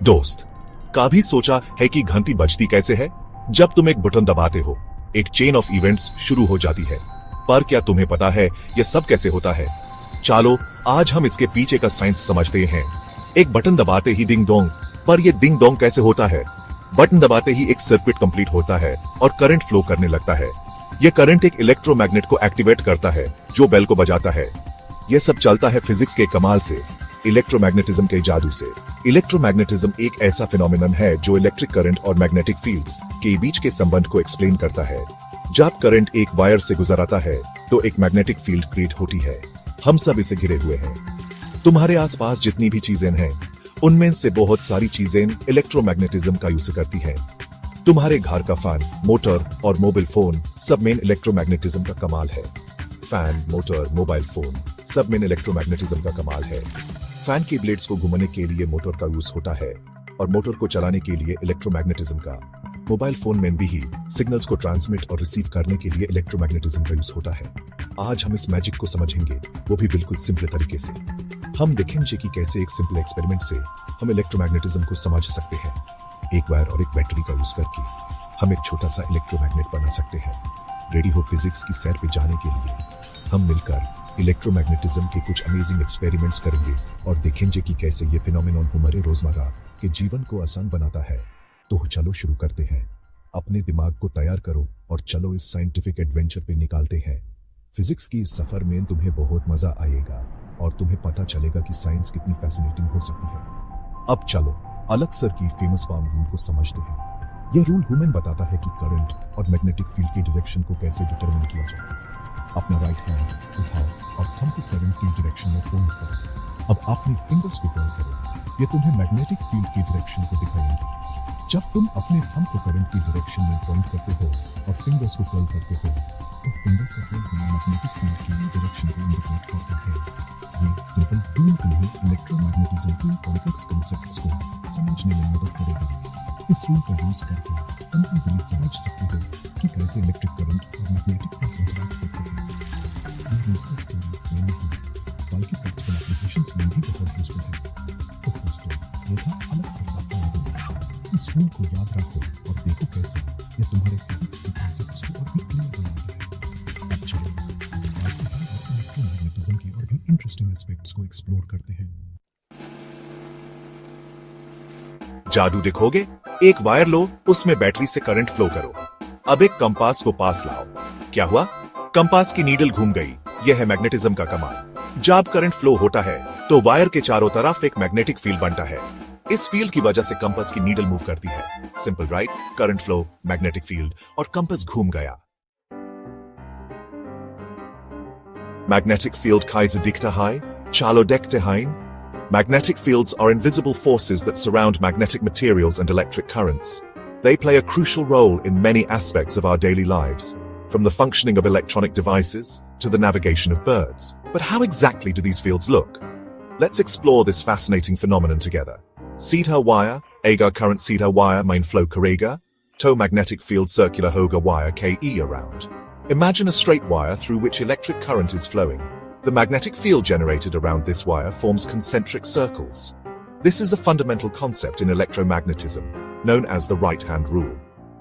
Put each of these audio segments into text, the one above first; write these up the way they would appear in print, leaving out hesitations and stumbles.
दोस्त, कभी सोचा है कि घंटी बजती कैसे है? जब तुम एक बटन दबाते हो, एक चेन ऑफ इवेंट्स शुरू हो जाती है। पर क्या तुम्हें पता है यह सब कैसे होता है? चलो आज हम इसके पीछे का साइंस समझते हैं। एक बटन दबाते ही डिंग डोंग, पर यह डिंग डोंग कैसे होता है? बटन दबाते ही एक सर्किट कंप्लीट होता है और करंट फ्लो करने लगता है। यह करंट एक इलेक्ट्रोमैग्नेट को एक्टिवेट करता है जो बेल को बजाता है। यह सब चलता है फिजिक्स के कमाल से, इलेक्ट्रोमैग्नेटिज्म के जादू से। इलेक्ट्रोमैग्नेटिज्म एक ऐसा फिनोमिनन है जो इलेक्ट्रिक करंट और मैग्नेटिक फील्ड्स के बीच के संबंध को एक्सप्लेन करता है। जब करंट एक वायर से गुजरता है तो एक मैग्नेटिक फील्ड क्रिएट होती है। हम सब इसे घिरे हुए हैं। तुम्हारे आसपास जितनी भी चीजें हैं उनमें से बहुत सारी चीजें इलेक्ट्रोमैग्नेटिज्म का यूज करती हैं। तुम्हारे घर का फैन, मोटर और मोबाइल फोन सब में इलेक्ट्रोमैग्नेटिज्म का कमाल है। फैन, मोटर, मोबाइल फोन सब में इलेक्ट्रोमैग्नेटिज्म का कमाल है। फैन के ब्लेड्स को घुमाने के लिए मोटर का यूज होता है और मोटर को चलाने के लिए इलेक्ट्रोमैग्नेटिज्म का। मोबाइल फोन में भी सिग्नल्स को ट्रांसमिट और रिसीव करने के लिए इलेक्ट्रोमैग्नेटिज्म का यूज होता है। आज हम इस मैजिक को समझेंगे, वो भी बिल्कुल सिंपल तरीके से। हम देखेंगे कि कैसे एक सिंपल एक्सपेरिमेंट से हम इलेक्ट्रोमैग्नेटिज्म को समझ सकते हैं। एक वायर और एक बैटरी का यूज करके हम एक छोटा सा इलेक्ट्रोमैग्नेट बना सकते हैं। रेडी हो फिजिक्स की सैर पे जाने के लिए? हम मिलकर इलेक्ट्रोमैग्नेटिज्म के कुछ अमेजिंग एक्सपेरिमेंट्स करेंगे और देखेंगे कि कैसे ये फिनोमेनन हमारे रोजमर्रा के जीवन को आसान बनाता है। तो चलो शुरू करते हैं। अपने दिमाग को तैयार करो और चलो इस साइंटिफिक एडवेंचर पे निकालते हैं। फिजिक्स की इस सफर में तुम्हें बहुत मजा आएगा और तुम्हें पता चलेगा कि साइंस कितनी फैसिनेटिंग हो सकती है। अब चलो अलग सर की फेमस पाम रूल को समझते हैं। यह रूल ह्यूमन बताता है कि करंट और मैग्नेटिक फील्ड के डायरेक्शन को कैसे डिटरमिन किया जाए। अपना राइट हैंड उठाओ और थंब को करंट की डायरेक्शन में पॉइंट करो। अब अपने फिंगर्स को कर्ल करो। ये तुम्हें मैग्नेटिक फील्ड की डायरेक्शन को दिखाएंगे। जब तुम अपने थंब को करंट की डायरेक्शन में पॉइंट करते हो और फिंगर्स को कर्ल करते हो तो फिंगर्स का कर्ल मैग्नेटिक फील्ड की डायरेक्शन को इंडिकेट करता है। ये सिंपल रूल तुम्हें इलेक्ट्रोमैग्नेटिज्म के कॉम्प्लेक्स कांसेप्ट्स को समझने में मदद करेगा। इस रूल का यूज करके तुम इजीली समझ सकते हो कि कैसे इलेक्ट्रिक करंट और मैग्नेटिक फील्ड्स इंटरैक्ट करते हैं। ये रूल सिर्फ थ्योरी में नहीं बल्कि प्रैक्टिकल एप्लीकेशंस में भी बहुत यूजफुल है। तो दोस्तों, ये था अलग से का रूल। इस रूल को याद रखो और देखो कैसे ये तुम्हारे फिजिक्स के कॉन्सेप्ट्स को और भी क्लियर बनाता है। अब चलो इलेक्ट्रोमैग्नेटिज्म के और भी इंटरेस्टिंग एस्पेक्ट्स को एक्सप्लोर करते हैं। जादू देखोगे? एक वायर लो, उसमें बैटरी से करंट फ्लो करो। अब एक कंपास को पास लाओ। क्या हुआ? कंपास की नीडल घूम गई। यह है मैग्नेटिज्म का कमाल। जब करंट फ्लो होता है तो वायर के चारों तरफ एक मैग्नेटिक फील्ड बनता है। इस फील्ड की वजह से कंपास की नीडल मूव करती है। Simple right? Current flow, magnetic field और कंपास घूम गया। Magnetic field Kaiser Dicta High, Chalo Dekte Hein. Magnetic fields are invisible forces that surround magnetic materials and electric currents. They play a crucial role in many aspects of our daily lives, from the functioning of electronic devices to the navigation of birds. But how exactly do these fields look? Let's explore this fascinating phenomenon together. Seedha wire, Aga current Seedha wire main flow Karega, tow magnetic field circular Hoga wire KE around. Imagine a straight wire through which electric current is flowing. The magnetic field generated around this wire forms concentric circles. This is a fundamental concept in electromagnetism, known as the right-hand rule.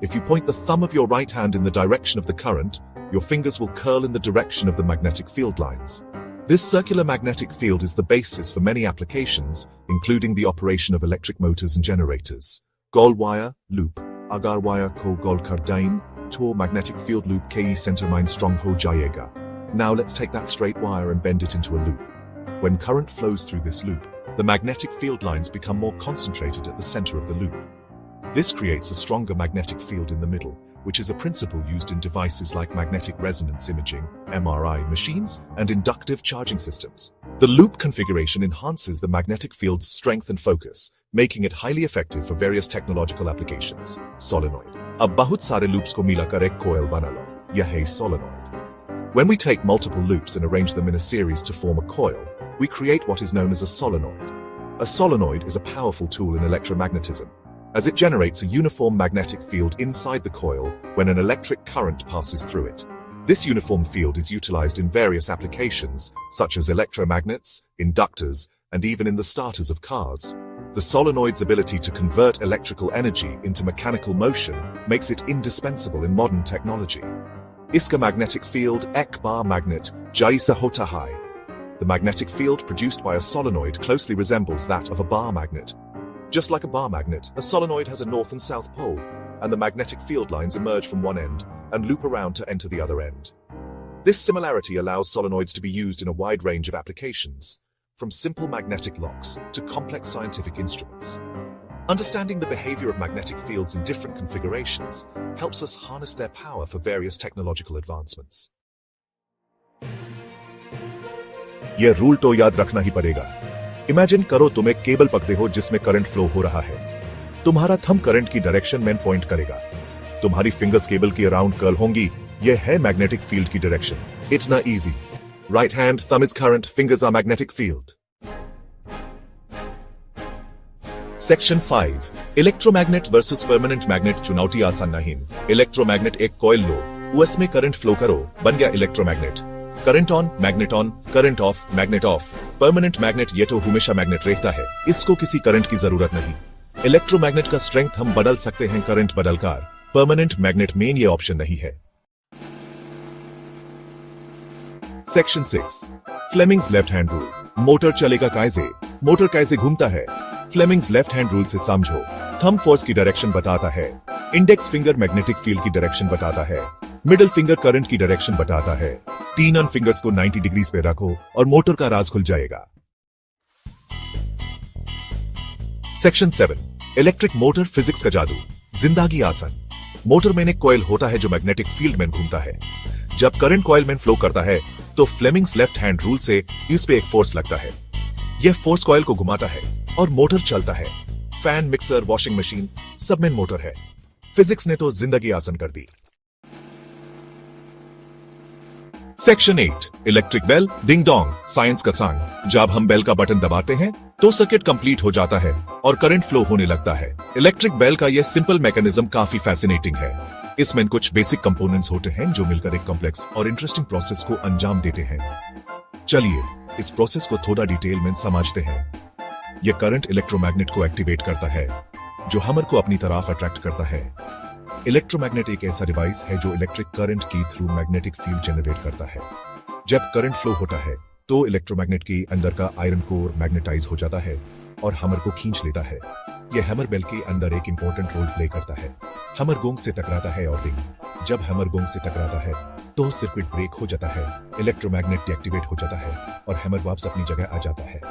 If you point the thumb of your right hand in the direction of the current, your fingers will curl in the direction of the magnetic field lines. This circular magnetic field is the basis for many applications, including the operation of electric motors and generators. Gol wire, loop, agar wire ko gol kardain, Tor magnetic field loop KE center mine strong ho jayega. Now let's take that straight wire and bend it into a loop. When current flows through this loop, the magnetic field lines become more concentrated at the center of the loop. This creates a stronger magnetic field in the middle, which is a principle used in devices like magnetic resonance imaging, MRI machines, and inductive charging systems. The loop configuration enhances the magnetic field's strength and focus, making it highly effective for various technological applications. Solenoid. अब बहुत सारे loops को मिलाकर एक coil बना लो। यह है solenoid. When we take multiple loops and arrange them in a series to form a coil, we create what is known as a solenoid. A solenoid is a powerful tool in electromagnetism, as it generates a uniform magnetic field inside the coil when an electric current passes through it. This uniform field is utilized in various applications, such as electromagnets, inductors, and even in the starters of cars. The solenoid's ability to convert electrical energy into mechanical motion makes it indispensable in modern technology. Iska magnetic field ek bar magnet jaisa hota hai. The magnetic field produced by a solenoid closely resembles that of a bar magnet. Just like a bar magnet, a solenoid has a north and south pole, and the magnetic field lines emerge from one end and loop around to enter the other end. This similarity allows solenoids to be used in a wide range of applications, from simple magnetic locks to complex scientific instruments. Understanding the behavior of magnetic fields in different configurations helps us harness their power for various technological advancements. यह rule तो याद रखना ही पड़ेगा। Imagine करो तुम एक cable पकड़े हो जिसमें करंट फ्लो हो रहा है। तुम्हारा थंब करंट की डायरेक्शन में पॉइंट करेगा। तुम्हारी फिंगर्स केबल की अराउंड कर्ल होंगी। यह है मैग्नेटिक फील्ड की डायरेक्शन। इतना easy. Right hand thumb is current, fingers are magnetic field. Section 5 electromagnet versus permanent magnet चुनौती आसान नहीं। इलेक्ट्रोमैग्नेट एक कॉइल लो, उसमें करंट फ्लो करो, बन गया electromagnet. Current on, magnet on, current of, magnet of. Permanent magnet ये तो हमेशा मैग्नेट रहता है, इसको किसी करंट की जरूरत नहीं। इलेक्ट्रोमैग्नेट का स्ट्रेंथ हम बदल सकते हैं करंट बदलकर। परमानेंट मैग्नेट में ये ऑप्शन नहीं है। Section 6 Fleming's left hand rule. Motor चलेगा कैसे? मोटर कैसे घूमता है? फ्लेमिंग्स लेफ्ट हैंड रूल से समझो। थंब फोर्स की डायरेक्शन बताता है, इंडेक्स फिंगर मैग्नेटिक फील्ड की डायरेक्शन बताता है, मिडिल फिंगर करंट की डायरेक्शन बताता है। 3 फिंगर्स को 90 डिग्रीज पे रखो और मोटर का राज खुल जाएगा। सेक्शन 7 इलेक्ट्रिक मोटर फिजिक्स का जादू। जिंदगी आसान। मोटर में एक कॉइल होता है जो मैग्नेटिक फील्ड में घूमता है। जब करंट कॉइल में फ्लो करता है तो फ्लेमिंग्स लेफ्ट हैंड रूल से इस पे एक फोर्स लगता है। यह फोर्स कॉइल को घुमाता है और मोटर चलता है। फैन, मिक्सर, वॉशिंग मशीन सब में मोटर है। फिजिक्स ने तो जिंदगी आसान कर दी। Section 8 electric bell ding dong science का संग। जब हम बेल का बटन दबाते हैं तो सर्किट कंप्लीट हो जाता है और करंट फ्लो होने लगता है। इलेक्ट्रिक बेल का यह सिंपल मैकेनिज्म काफी फैसिनेटिंग है। इसमें कुछ बेसिक कंपोनेंट्स होते हैं जो मिलकर एक कॉम्प्लेक्स और इंटरेस्टिंग प्रोसेस को अंजाम देते हैं। चलिए इस प्रोसेस को थोड़ा डिटेल में समझते हैं। यह करंट इलेक्ट्रोमैग्नेट को एक्टिवेट करता है जो हमर को अपनी तरफ अट्रैक्ट करता है। इलेक्ट्रोमैग्नेट एक ऐसा डिवाइस है जो इलेक्ट्रिक करंट की थ्रू मैग्नेटिक फील्ड जनरेट करता है। जब करंट फ्लो होता है तो इलेक्ट्रोमैग्नेट के अंदर का आयरन कोर मैग्नेटाइज हो जाता है और हैमर को खींच लेता है। यह हैमर बेल के अंदर एक इंपॉर्टेंट रोल प्ले करता है। हैमर गोंग से टकराता है और डिंग। जब हैमर गोंग से टकराता है तो सर्किट ब्रेक हो जाता है, इलेक्ट्रोमैग्नेट डीएक्टिवेट हो जाता है और हैमर वापस अपनी जगह आ जाता है।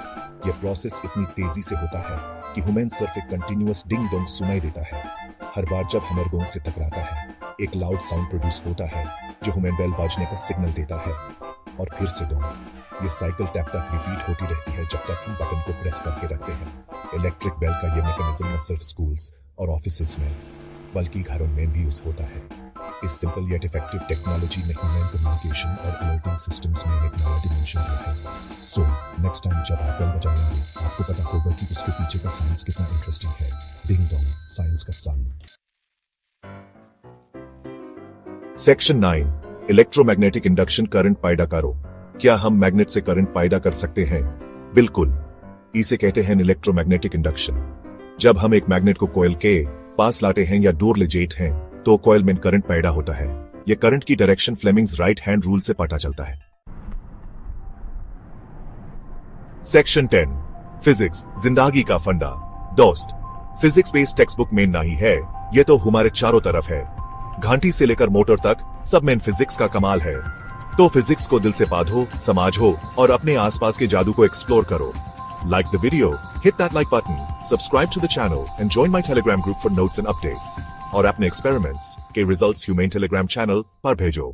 यह प्रोसेस इतनी तेजी से होता है कि ह्यूमन सिर्फ एक कंटिन्यूअस डिंग डोंग सुनाई देता है। हर बार जब हैमर गोंग से टकराता है एक लाउड साउंड प्रोड्यूस होता है जो ह्यूमन बेल बजने का सिग्नल देता है और फिर से डोंग। ये साइकिल टैप तक रिपीट होती रहती है जब तक हम बटन को प्रेस करके रखते हैं। इलेक्ट्रिक बेल का ये मैकेनिज्म न सिर्फ स्कूल्स और ऑफिसेस में बल्कि घरों में भी यूज होता है। इस सिंपल येट इफेक्टिव टेक्नोलॉजी ने ह्यूमन कम्युनिकेशन और अलर्टिंग सिस्टम्स में एक नया डिमेंशन दिया है। सो नेक्स्ट टाइम जब आप बेल बजाएंगे आपको पता होगा कि उसके पीछे का साइंस कितना इंटरेस्टिंग है। डिंग डोंग साइंस का sound. Section 9 electromagnetic induction current पैदा करो। क्या हम मैग्नेट से करंट पैदा कर सकते हैं? बिल्कुल। इसे कहते हैं इलेक्ट्रोमैग्नेटिक इंडक्शन। जब हम एक मैग्नेट को कॉइल के पास लाते हैं या दूर ले जाते हैं तो कॉइल में करंट पैदा होता है। यह करंट की direction Fleming's right hand rule से पता चलता है। सेक्शन 10 फिजिक्स जिंदगी का फंडा। दोस्त फिजिक्स बेस्ड टेक्स्ट बुक में नहीं है, यह तो हमारे चारों तरफ है। घंटी से लेकर मोटर तक सब में फिजिक्स का कमाल है। तो फिजिक्स को दिल से पाधो, समझो और अपने आसपास के जादू को एक्सप्लोर करो। Like the video, hit that like button, subscribe to the channel and join my Telegram group for notes and updates. और अपने experiments के results humane Telegram channel पर भेजो।